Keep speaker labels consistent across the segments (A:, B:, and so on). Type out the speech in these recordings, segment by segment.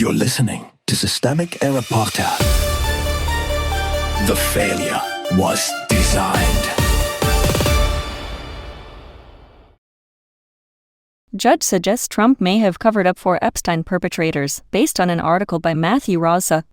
A: You're listening to Systemic Error Podcast. The failure was designed.
B: Judge suggests Trump may have covered up for Epstein perpetrators, based on an article by Matthew Raza.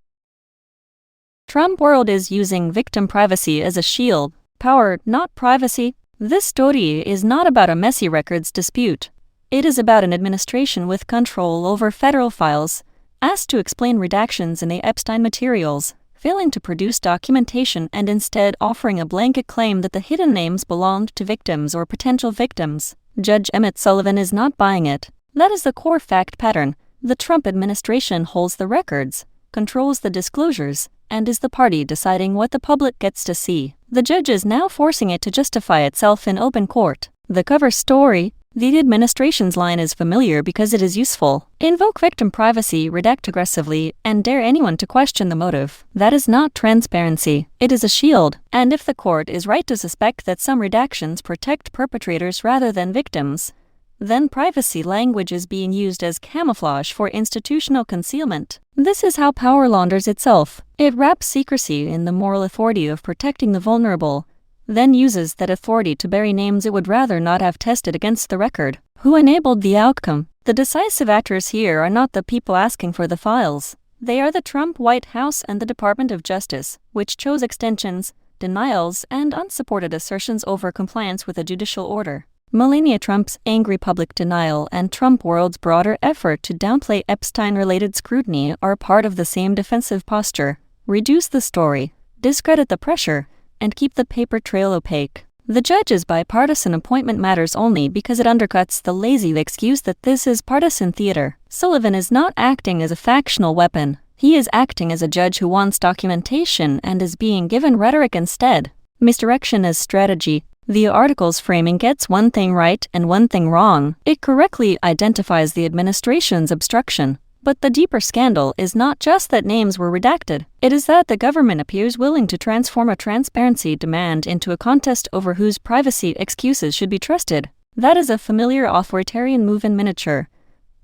B: Trump world is using victim privacy as a shield. Power, not privacy. This story is not about a messy records dispute. It is about an administration with control over federal files, asked to explain redactions in the Epstein materials, failing to produce documentation and instead offering a blanket claim that the hidden names belonged to victims or potential victims. Judge Emmet Sullivan is not buying it. That is the core fact pattern. The Trump administration holds the records, controls the disclosures, and is the party deciding what the public gets to see. The judge is now forcing it to justify itself in open court. The cover story: the administration's line is familiar because it is useful. Invoke victim privacy, redact aggressively, and dare anyone to question the motive. That is not transparency. It is a shield. And if the court is right to suspect that some redactions protect perpetrators rather than victims, then privacy language is being used as camouflage for institutional concealment. This is how power launders itself. It wraps secrecy in the moral authority of protecting the vulnerable, then uses that authority to bury names it would rather not have tested against the record. Who enabled the outcome? The decisive actors here are not the people asking for the files. They are the Trump White House and the Department of Justice, which chose extensions, denials, and unsupported assertions over compliance with a judicial order. Melania Trump's angry public denial and Trump world's broader effort to downplay Epstein-related scrutiny are part of the same defensive posture. Reduce the story, discredit the pressure, and keep the paper trail opaque. The judge's bipartisan appointment matters only because it undercuts the lazy excuse that this is partisan theater. Sullivan is not acting as a factional weapon. He is acting as a judge who wants documentation and is being given rhetoric instead. Misdirection as strategy. The article's framing gets one thing right and one thing wrong. It correctly identifies the administration's obstruction. But the deeper scandal is not just that names were redacted. It is that the government appears willing to transform a transparency demand into a contest over whose privacy excuses should be trusted. That is a familiar authoritarian move in miniature.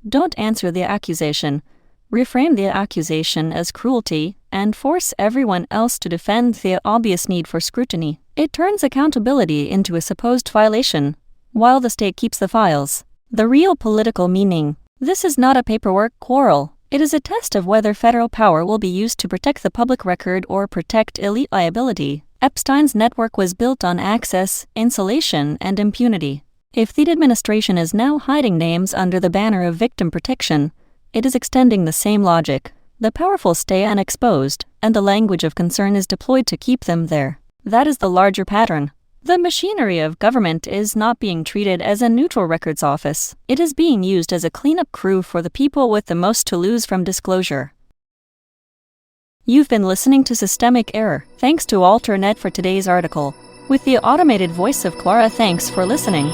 B: Don't answer the accusation. Reframe the accusation as cruelty and force everyone else to defend the obvious need for scrutiny. It turns accountability into a supposed violation, while the state keeps the files. The real political meaning. This is not a paperwork quarrel. It is a test of whether federal power will be used to protect the public record or protect elite liability. Epstein's network was built on access, insulation, and impunity. If the administration is now hiding names under the banner of victim protection, it is extending the same logic. The powerful stay unexposed, and the language of concern is deployed to keep them there. That is the larger pattern. The machinery of government is not being treated as a neutral records office. It is being used as a cleanup crew for the people with the most to lose from disclosure. You've been listening to Systemic Error. Thanks to Alternet for today's article. With the automated voice of Clara, thanks for listening.